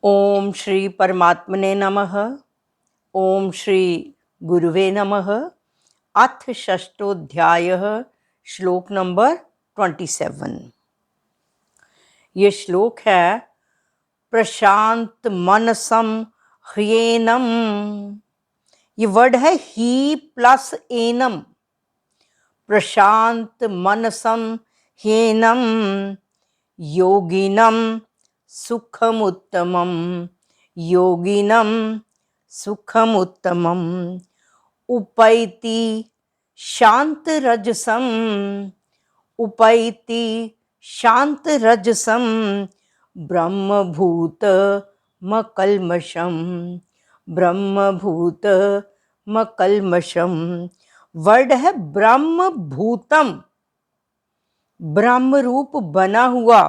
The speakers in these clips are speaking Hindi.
ओम श्री परमात्मने नमः। ओम श्री गुरुवे नमः। अथ षष्ठोध्यायः श्लोक नंबर 27। ये श्लोक है प्रशांत मनसम ह्येनम। ये वर्ड है ही प्लस एनम। प्रशांत मनसम ह्येनम योगिनम सुखमुत्तमम। योगिनम सुखमुत्तमम उपैति शांत रजसम। उपैति शांत रजसम ब्रह्मभूत मकल्मषम। ब्रह्मभूत मकल्मषम। वर्ड है ब्रह्मभूतम, ब्रह्म रूप बना हुआ,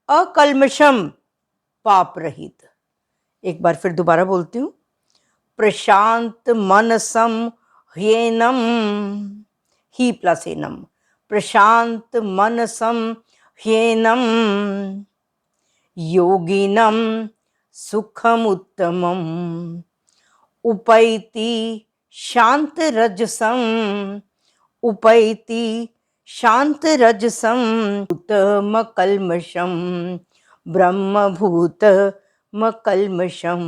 अकल्मषम पाप रहित। एक बार फिर दोबारा बोलती हूँ। प्रशांत मनसम ह्येनम, ही प्लस एनम। प्रशांत मनसम ह्येनम योगिनम सुखमुत्तमम उपैति शांत रजसम। उपैति शांत रजसम मकल्मषम ब्रह्मभूत मकल्मषम।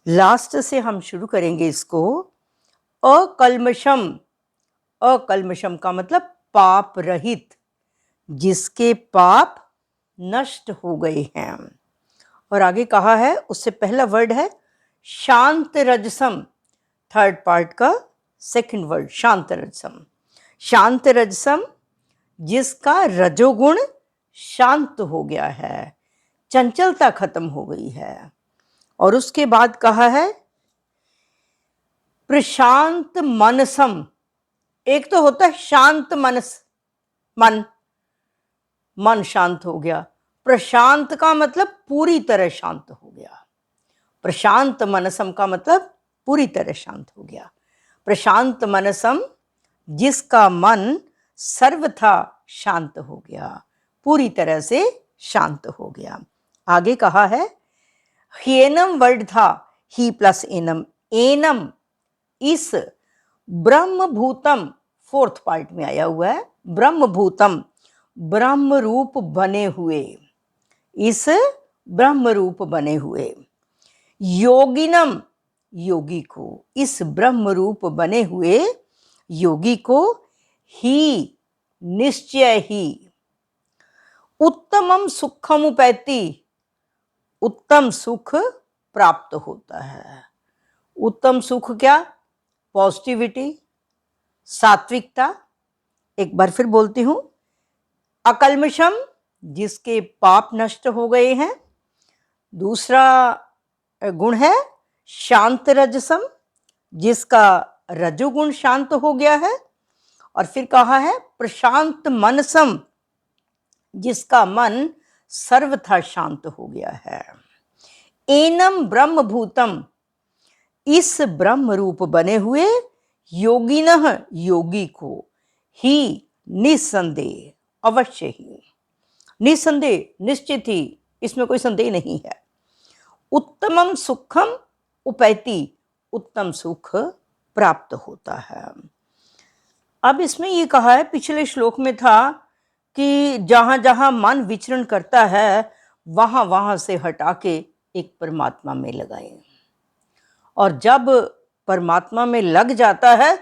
लास्ट से हम शुरू करेंगे इसको। अकल्मषम, अकल्मषम का मतलब पाप रहित, जिसके पाप नष्ट हो गए हैं। और आगे कहा है, उससे पहला वर्ड है शांत रजसम, थर्ड पार्ट का सेकंड वर्ड शांत रजसम। शांत रजसम जिसका रजोगुण शांत हो गया है, चंचलता खत्म हो गई है। और उसके बाद कहा है प्रशांत मनसम। एक तो होता है शांत मनस, मन, मन शांत हो गया। प्रशांत का मतलब पूरी तरह शांत हो गया। प्रशांत मनसम का मतलब पूरी तरह शांत हो गया। प्रशांत मनसम जिसका मन सर्वथा शांत हो गया, पूरी तरह से शांत हो गया। आगे कहा है ह्येनम वर्ड था ही प्लस एनम। एनम इस ब्रह्मभूतम, फोर्थ पार्ट में आया हुआ है। ब्रह्मभूतम ब्रह्म रूप बने हुए, इस ब्रह्म रूप बने हुए। योगिनम योगी को, इस ब्रह्म रूप बने हुए योगी को ही निश्चय ही उत्तमम सुखम उपैति, उत्तम सुख प्राप्त होता है। उत्तम सुख क्या? पॉजिटिविटी, सात्विकता। एक बार फिर बोलती हूं। अकल्मषम जिसके पाप नष्ट हो गए हैं। दूसरा गुण है शांत रजसम जिसका रजोगुण शांत हो गया है। और फिर कहा है प्रशांत मनसम जिसका मन सर्वथा शांत हो गया है। एनम ब्रह्मभूतम इस ब्रह्म रूप बने हुए योगिनः योगी को ही निसंदेह, अवश्य ही, निसंदेह, निश्चित ही, इसमें कोई संदेह नहीं है। उत्तमम सुखम उपैति उत्तम सुख प्राप्त होता है। अब इसमें ये कहा है, पिछले श्लोक में था कि जहां जहां मन विचरण करता है वहां वहां से हटा के एक परमात्मा में लगाए। और जब परमात्मा में लग जाता है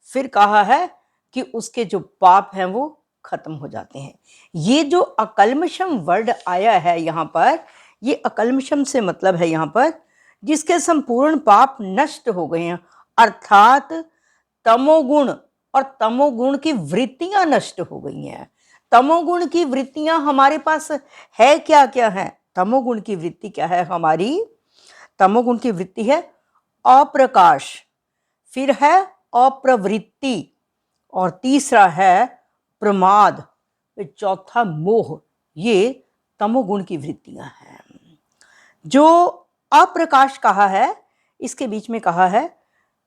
फिर कहा है कि उसके जो पाप हैं वो खत्म हो जाते हैं। ये जो अकल्मषम वर्ड आया है यहाँ पर, ये अकल्मषम से मतलब है यहाँ पर जिसके संपूर्ण पाप नष्ट हो गए हैं, अर्थात तमोगुण और तमोगुण की वृत्तियां नष्ट हो गई हैं। तमोगुण की वृत्तियां हमारे पास है क्या क्या है? तमोगुण की वृत्ति क्या है हमारी? तमोगुण की वृत्ति है अप्रकाश, फिर है अप्रवृत्ति, और तीसरा है प्रमाद, चौथा मोह। ये तमोगुण की वृत्तियां हैं। जो अप्रकाश कहा है, इसके बीच में कहा है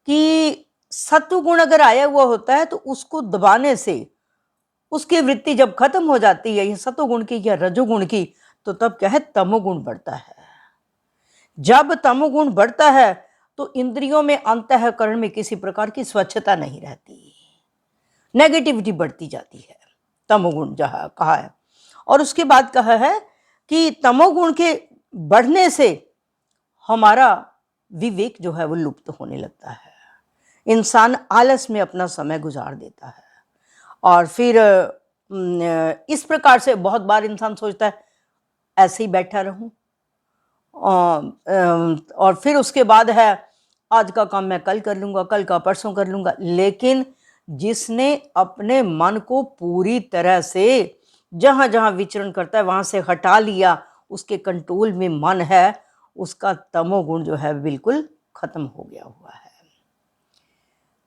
कि सत्वगुण अगर आया हुआ होता है तो उसको दबाने से उसकी वृत्ति जब खत्म हो जाती है, ये सत्वगुण की या रजोगुण की, तो तब क्या है, तमोगुण बढ़ता है। जब तमोगुण बढ़ता है तो इंद्रियों में, अंतःकरण में किसी प्रकार की स्वच्छता नहीं रहती, नेगेटिविटी बढ़ती जाती है, तमोगुण जहाँ कहा है। और उसके बाद कहा है कि तमोगुण के बढ़ने से हमारा विवेक जो है वो लुप्त होने लगता है, इंसान आलस में अपना समय गुजार देता है। और फिर इस प्रकार से बहुत बार इंसान सोचता है ऐसे ही बैठा रहूं, और फिर उसके बाद है आज का काम मैं कल कर लूंगा, कल का परसों कर लूंगा। लेकिन जिसने अपने मन को पूरी तरह से जहां जहां विचरण करता है वहां से हटा लिया, उसके कंट्रोल में मन है, उसका तमोगुण जो है बिल्कुल खत्म हो गया हुआ है।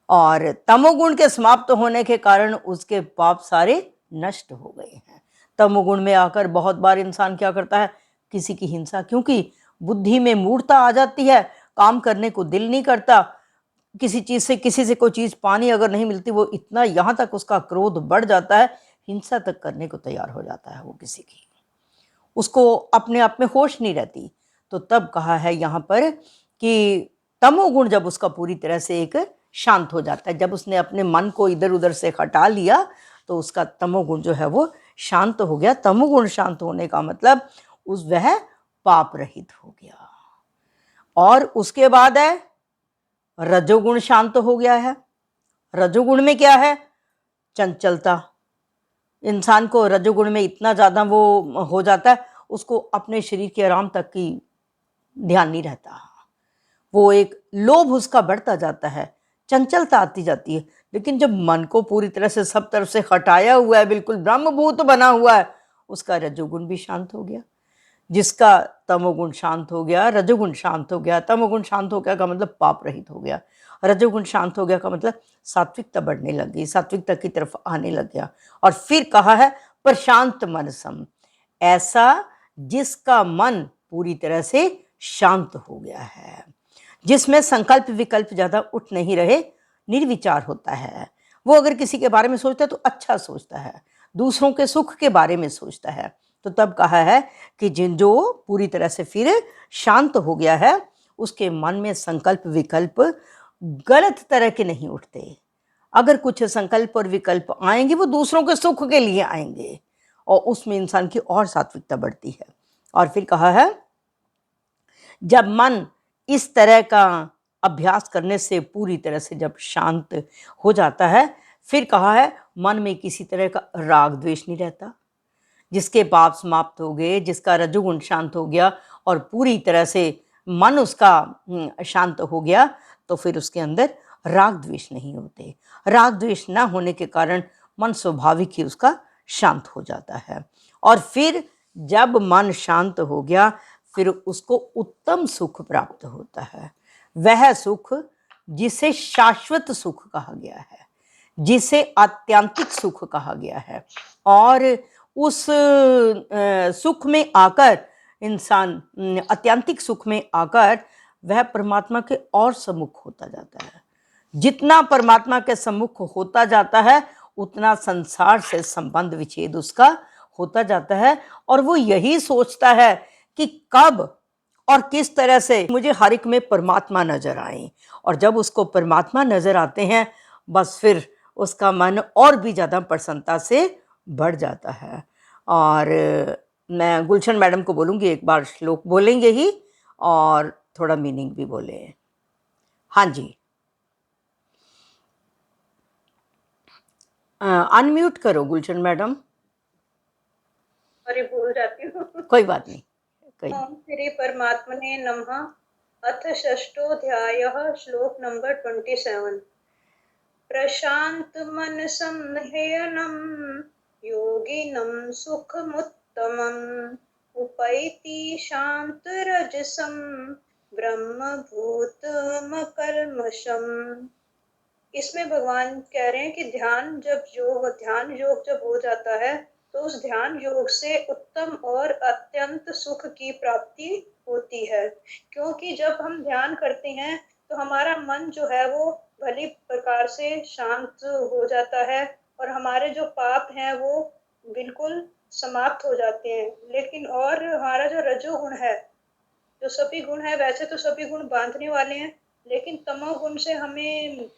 और तमोगुण के समाप्त होने के कारण उसके पाप सारे नष्ट हो गए हैं। तमोगुण में आकर बहुत बार इंसान क्या करता है, किसी की हिंसा, क्योंकि बुद्धि में मूढ़ता आ जाती है, काम करने को दिल नहीं करता, किसी चीज से, किसी से कोई चीज पानी अगर नहीं मिलती, वो इतना यहां तक उसका क्रोध बढ़ जाता है, हिंसा तक करने को तैयार हो जाता है वो किसी की, उसको अपने आप में होश नहीं रहती। तो तब कहा है यहाँ पर कि तमोगुण जब उसका पूरी तरह से एक शांत हो जाता है, जब उसने अपने मन को इधर उधर से हटा लिया, तो उसका तमोगुण जो है वो शांत हो गया। तमोगुण शांत होने का मतलब वह पाप रहित हो गया। और उसके बाद है रजोगुण शांत हो गया है। रजोगुण में क्या है, चंचलता। इंसान को रजोगुण में इतना ज्यादा वो हो जाता है, उसको अपने शरीर के आराम तक की ध्यान नहीं रहता, वो एक लोभ उसका बढ़ता जाता है, चंचलता आती जाती है। लेकिन जब मन को पूरी तरह से सब तरफ से हटाया हुआ है, बिल्कुल ब्रह्मभूत बना हुआ है, उसका रजोगुण भी शांत हो गया। जिसका तमोगुण शांत हो गया, रजोगुण शांत हो गया, तमोगुण शांत हो गया का मतलब पाप रहित हो गया, रजोगुण शांत हो गया का मतलब सात्विकता बढ़ने लग गई, सात्विकता की तरफ आने लग गया। और फिर कहा है प्रशांत मनसम, ऐसा जिसका मन पूरी तरह से शांत हो गया है, जिसमें संकल्प विकल्प ज्यादा उठ नहीं रहे, निर्विचार होता है। वो अगर किसी के बारे में सोचता है तो अच्छा सोचता है, दूसरों के सुख के बारे में सोचता है। तो तब कहा है कि जिन जो पूरी तरह से फिर शांत हो गया है, उसके मन में संकल्प विकल्प गलत तरह के नहीं उठते। अगर कुछ संकल्प और विकल्प आएंगे वो दूसरों के सुख के लिए आएंगे, और उसमें इंसान की और सात्विकता बढ़ती है। और फिर कहा है जब मन इस तरह का अभ्यास करने से पूरी तरह से जब शांत हो जाता है, फिर कहा है मन में किसी तरह का राग द्वेष नहीं रहता। जिसके पाप समाप्त हो गए, जिसका रजोगुण शांत हो गया और पूरी तरह से मन उसका शांत हो गया, तो फिर उसके अंदर राग द्वेष नहीं होते। राग द्वेष ना होने के कारण मन स्वाभाविक ही उसका शांत हो जाता है। और फिर जब मन शांत हो गया, फिर उसको उत्तम सुख प्राप्त होता है। वह सुख जिसे शाश्वत सुख कहा गया है, जिसे आत्यंतिक सुख कहा गया है। और उस सुख में आकर इंसान, आत्यंतिक सुख में आकर वह परमात्मा के और सम्मुख होता जाता है। जितना परमात्मा के सम्मुख होता जाता है, उतना संसार से संबंध विच्छेद उसका होता जाता है। और वो यही सोचता है कि कब और किस तरह से मुझे हर एक में परमात्मा नजर आए। और जब उसको परमात्मा नजर आते हैं, बस फिर उसका मन और भी ज्यादा प्रसन्नता से बढ़ जाता है। और मैं गुलशन मैडम को बोलूंगी एक बार श्लोक बोलेंगे ही, और थोड़ा मीनिंग भी बोले। हाँ जी, अनम्यूट करो गुलशन मैडम। अरे भूल जाती हूँ। कोई बात नहीं, कोई नहीं। ओम श्री परमात्मने नमः। अथ षष्ठोऽध्यायः श्लोक नंबर 27। प्रशांत मनसं ह्ययनं योगिनं सुखमुत्तमम् उपैति शांतरजसं ब्रह्मभूतमकल्मषम्। इसमें भगवान कह रहे हैं कि ध्यान योग जब हो जाता है, तो उस ध्यान योग से उत्तम और अत्यंत सुख की प्राप्ति होती है। क्योंकि जब हम ध्यान करते हैं तो हमारा मन जो है वो भली प्रकार से शांत हो जाता है, और हमारे जो पाप हैं वो बिल्कुल समाप्त हो जाते हैं। लेकिन और हमारा जो रजोगुण है, जो सभी गुण है, वैसे तो सभी गुण बांधने वाले हैं, लेकिन तमोगुण से हमें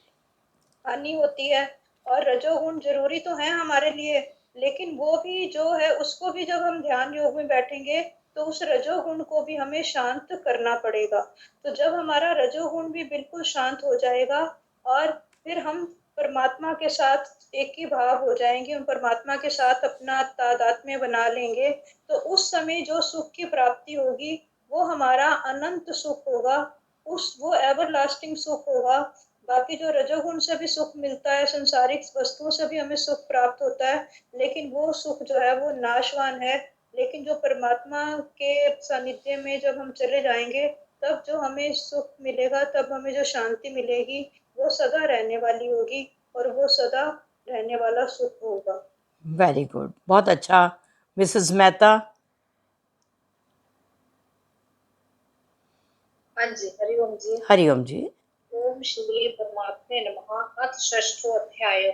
हानि होती है। और रजोगुण जरूरी तो है हमारे लिए, लेकिन वो भी जो है उसको भी जब हम ध्यान योग में बैठेंगे तो उस रजोगुण को भी हमें शांत करना पड़ेगा। तो जब हमारा रजोगुण भी बिल्कुल शांत हो जाएगा और फिर हम परमात्मा के साथ एक ही भाव हो जाएंगे, हम परमात्मा के साथ अपना तादात्म्य बना लेंगे, तो उस समय जो सुख की प्राप्ति होगी वो हमारा अनंत सुख होगा, उस वो एवरलास्टिंग सुख होगा। बाकी जो रजोगुण से भी सुख मिलता है, संसारिक वस्तुओं से भी हमें सुख प्राप्त होता है, लेकिन वो सुख जो है वो नाशवान है। लेकिन जो परमात्मा के सानिध्य में जब हम चले जाएंगे, तब जो हमें सुख मिलेगा, तब हमें जो शांति मिलेगी, वो सदा रहने वाली होगी और वो सदा रहने वाला सुख होगा। वेरी गुड, बहुत अच्छा। मिसेस मेहता। हाँ जी, हरिओम जी। हरिओम जी। ओम श्री परमात्मे नमः। अथ षष्ठो अध्याय,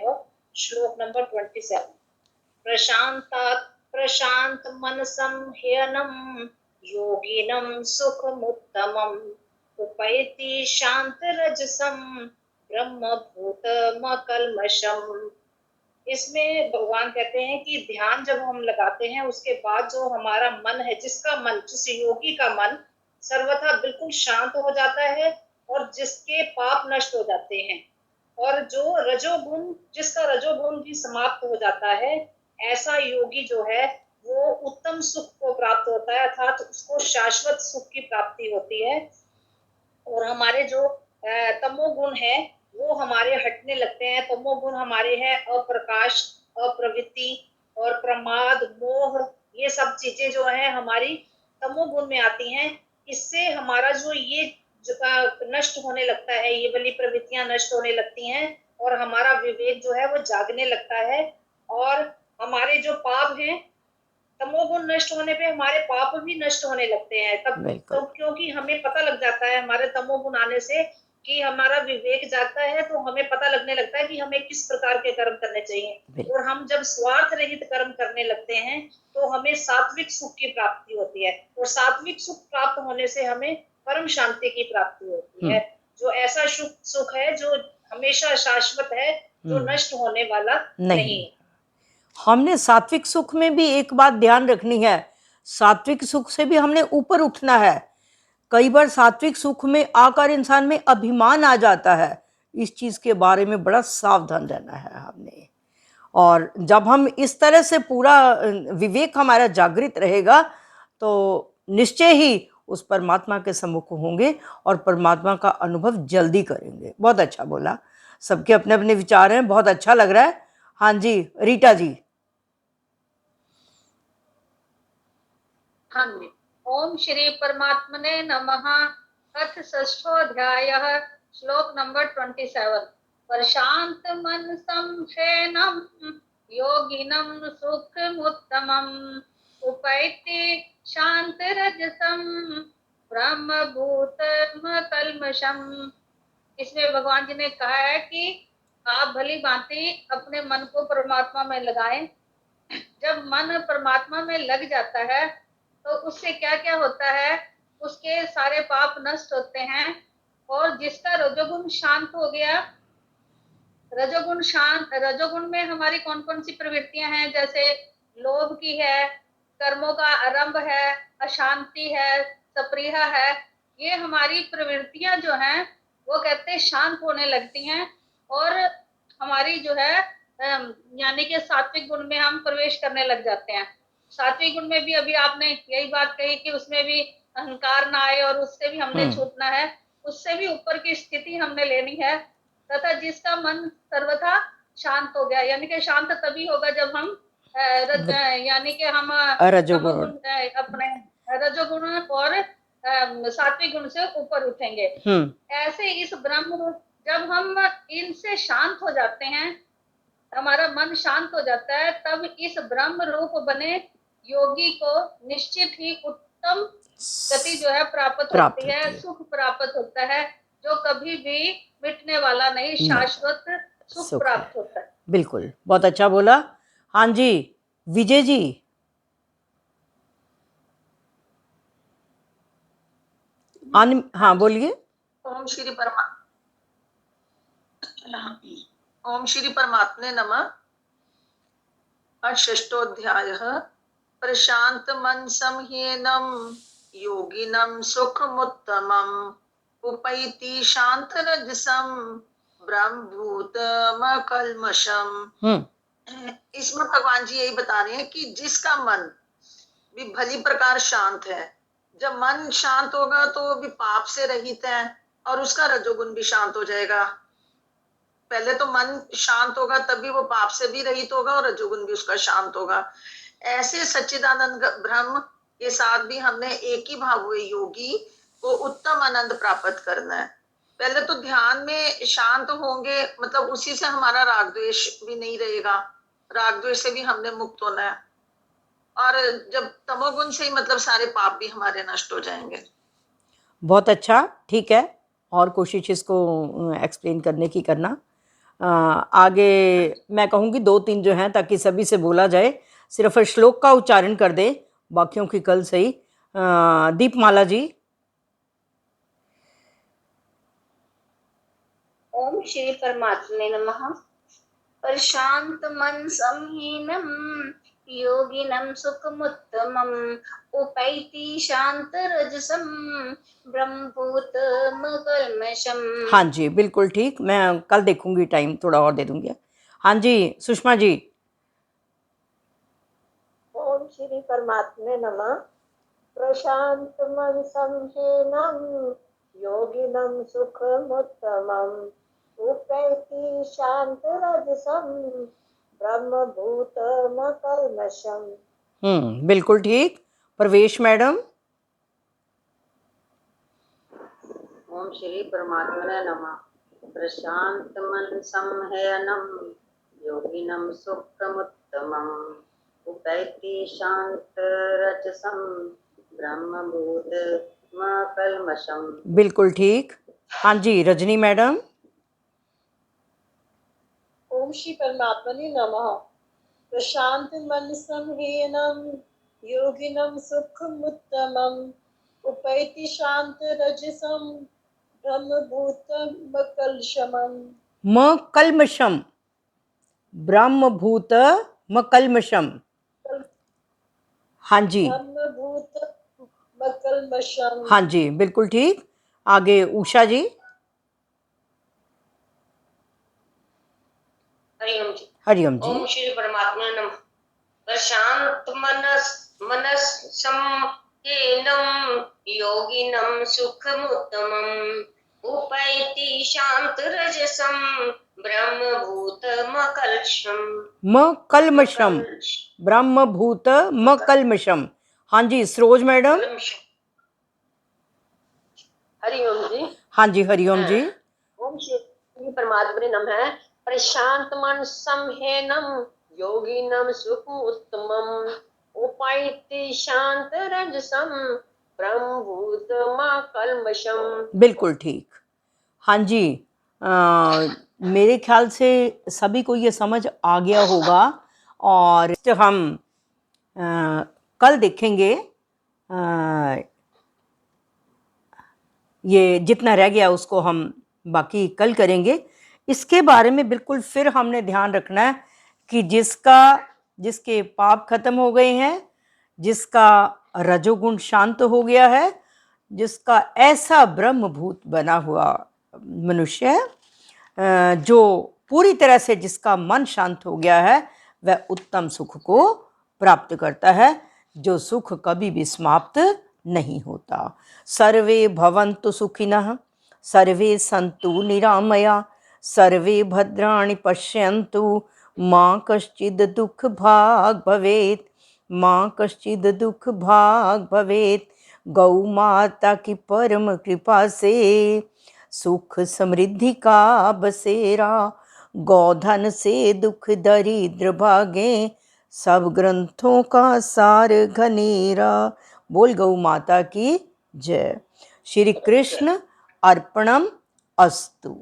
श्लोक नंबर 27। प्रशांतात् प्रशांत मनसं ह्यनं योगिनं सुखमुत्तमम् उपैति शांतरजसं ब्रह्मभूतमकल्मषम्। इसमें भगवान कहते हैं कि ध्यान जब हम लगाते हैं उसके बाद जो हमारा मन है, जिस योगी का मन सर्वथा बिल्कुल शांत हो जाता है और जिसके पाप नष्ट हो जाते हैं, और जो रजोगुण, जिसका रजोगुण भी समाप्त हो जाता है, ऐसा योगी जो है वो उत्तम सुख को प्राप्त होता है, अर्थात उसको शाश्वत सुख की प्राप्ति होती है। और हमारे जो तमोगुण है वो हमारे हटने लगते हैं। तमोगुण हमारे हैं अप्रकाश, अप्रवृत्ति और प्रमाद, मोह, ये सब चीजें जो है हमारी तमोगुण में आती हैं। इससे हमारा जो ये नष्ट होने लगता है, ये वाली प्रवृत्तियां नष्ट होने लगती हैं और हमारा विवेक जो है वो जागने लगता है। और हमारे जो पाप हैं, तमोगुण नष्ट होने पे हमारे पाप भी नष्ट होने लगते हैं। बिल्कुल। क्योंकि हमें पता लग जाता है हमारे तमोगुण आने से कि हमारा विवेक जागता है, तो हमें पता लगने लगता है कि हमें किस प्रकार के कर्म करने चाहिए। और हम जब स्वार्थ रहित कर्म करने लगते हैं तो हमें सात्विक सुख की प्राप्ति होती है, और सात्विक सुख प्राप्त होने से हमें परम शांति की प्राप्ति होती है, जो ऐसा सुख है जो हमेशा शाश्वत है, जो नष्ट होने वाला नहीं है। हमने सात्विक सुख में भी एक बात ध्यान रखनी है, सात्विक सुख से भी हमने ऊपर उठना है। कई बार सात्विक सुख में आकर इंसान में अभिमान आ जाता है, इस चीज के बारे में बड़ा सावधान रहना है हमने। और जब हम इस तरह से पूरा विवेक हमारा जागृत रहेगा तो निश्चय ही उस परमात्मा के सम्मुख होंगे और परमात्मा का अनुभव जल्दी करेंगे। बहुत अच्छा बोला, सबके अपने अपने विचार हैं, बहुत अच्छा लग रहा है। हाँ जी, रीटा जी। हाँ जी, ओम श्री परमात्मने नमः। अथ षष्ठोऽध्यायः, श्लोक नंबर 27। प्रशांत मनसं शयनं योगिनं सुखमुत्तमम् उपैति शांतरजसं ब्रह्मभूतमकल्मषम्। इसमें भगवान जी ने कहा है कि आप भली भांति अपने मन को परमात्मा में लगाएं। जब मन परमात्मा में लग जाता है तो उससे क्या क्या होता है, उसके सारे पाप नष्ट होते हैं। और जिसका रजोगुण शांत हो गया, रजोगुण में हमारी कौन कौन सी प्रवृत्तियां हैं, जैसे लोभ की है, कर्मों का आरंभ है, अशांति है, सप्रिया है, ये हमारी प्रवृत्तियां जो हैं वो कहते हैं शांत होने लगती हैं। और हमारी जो है यानी कि सात्विक गुण में हम प्रवेश करने लग जाते हैं। सात्विक गुण में भी अभी आपने यही बात कही कि उसमें भी अहंकार ना आए और उससे भी हमने छूटना है, उससे भी ऊपर की स्थिति हमने लेनी है। तथा जिसका मन सर्वथा शांत हो गया, यानी कि शांत तभी होगा जब हम यानी कि हम रजोगुण अपने रजोगुण और सात्विक गुण से ऊपर उठेंगे। ऐसे इस ब्रह्म, जब हम इनसे शांत हो जाते हैं, हमारा मन शांत हो जाता है, तब इस ब्रह्म रूप बने योगी को निश्चित ही उत्तम गति जो है प्राप्त होती है, सुख प्राप्त होता है, जो कभी भी मिटने वाला नहीं, शाश्वत सुख प्राप्त होता है। बिल्कुल, बहुत अच्छा बोला। हाँ जी, विजय जी। हाँ बोलिए। ओम श्री परमात्मने नमः। षष्ठोऽध्यायः। प्रशांत मन संह्येनं योगिनं सुखमुत्तमम् उपैति शांत रजसम ब्रह्मभूतमकल्मषम्। इसमें भगवान जी यही बता रहे हैं कि जिसका मन भी भली प्रकार शांत है, जब मन शांत होगा तो वो भी पाप से रहित है और उसका रजोगुण भी शांत हो जाएगा। पहले तो मन शांत होगा तभी वो पाप से भी रहित होगा और रजोगुण भी उसका शांत होगा। ऐसे सच्चिदानंद ब्रह्म के साथ भी हमने एक ही भाव हुए योगी को उत्तम आनंद प्राप्त करना है। पहले तो ध्यान में शांत होंगे, मतलब उसी से हमारा राग द्वेष भी नहीं रहेगा, राग द्वेष से भी हमने मुक्त होना है। और जब तमोगुण से ही मतलब सारे पाप भी हमारे नष्ट हो जाएंगे। बहुत अच्छा, ठीक है, और कोशिश इसको एक्सप्लेन करने की करना। आगे मैं कहूँगी 2-3 जो हैं ताकि सभी से बोला जाए, सिर्फ श्लोक का उच्चारण कर दे, बाकियों की कल सही। दीपमाला जी। ओम श्री परमात्मने नमः। प्रशांत मन संहीनम योगिनं सुखमुत्तमम् उपैति शांत रजसम ब्रह्मभूतमकल्मषम्। हाँ जी, बिल्कुल ठीक। मैं कल देखूंगी, टाइम थोड़ा और दे दूंगी। हाँ जी, सुषमा जी। ओम श्री परमात्मे नमः। प्रशांत मन संहेनं योगिनं सुखमुत्तमम् उपैति शांत रजसम ब्रह्मभूतमकल्मषम्। बिल्कुल ठीक। प्रवेश मैडम। ओम श्री परमात्मने नमः। प्रशांत मन संहयनं योगिनं सुखमुत्तमम् उपैति शांत रजसम ब्रह्मभूतमकल्मषम्। बिल्कुल ठीक। हाँ जी, रजनी मैडम। ओम श्री परमात्मने नमः। प्रशांत मन संहेनं योगिनं सुखमुत्तमम् उपैति शांत रजसम ब्रह्मभूतमकल्मषम्। मकल्मषम, ब्रह्मभूतमकल्मषम। हाँ जी, ब्रह्मभूतमकल्मषम्। हाँ जी, बिल्कुल ठीक। आगे उषा जी। हरिओम जी। हरिओम जी। ओम श्री परमात्मा नमः। प्रशांत मनस संहेनं योगिनं सुखमुत्तमम् उपैति शांत रजसम ब्रह्मभूतमकल्मषम्। मकल्मषम, ब्रह्मभूतमकल्मषम। हाँ जी, सरोज मैडम। हरिओम जी। हाँ जी, हरिओम जी। ओम श्री परमात्मने नमः। प्रशांत मन संहेनं योगिनं सुखमुत्तमम् उपैति शांत रजसम ब्रह्मभूतमकल्मषम्। बिल्कुल ठीक। हाँ जी, मेरे ख्याल से सभी को ये समझ आ गया होगा और हम कल देखेंगे। ये जितना रह गया उसको हम बाकी कल करेंगे। इसके बारे में बिल्कुल फिर हमने ध्यान रखना है कि जिसके पाप खत्म हो गए हैं, जिसका रजोगुण शांत हो गया है, जिसका ऐसा ब्रह्मभूत बना हुआ मनुष्य है, जो पूरी तरह से जिसका मन शांत हो गया है, वह उत्तम सुख को प्राप्त करता है, जो सुख कभी भी समाप्त नहीं होता। सर्वे भवन्तु सुखिनः, सर्वे सन्तु निरामया, सर्वे भद्राणि पश्यन्तु, माँ कश्चिद् दुःख भाग् भवेत्, माँ कश्चिद् दुःख भाग् भवेत्। गौ माता की परम कृपा से सुख समृद्धि का बसेरा, गौधन से दुख दरिद्र भागे, सब ग्रंथों का सार घनेरा। बोल गौ माता की जय। श्री कृष्ण अर्पणम अस्तु।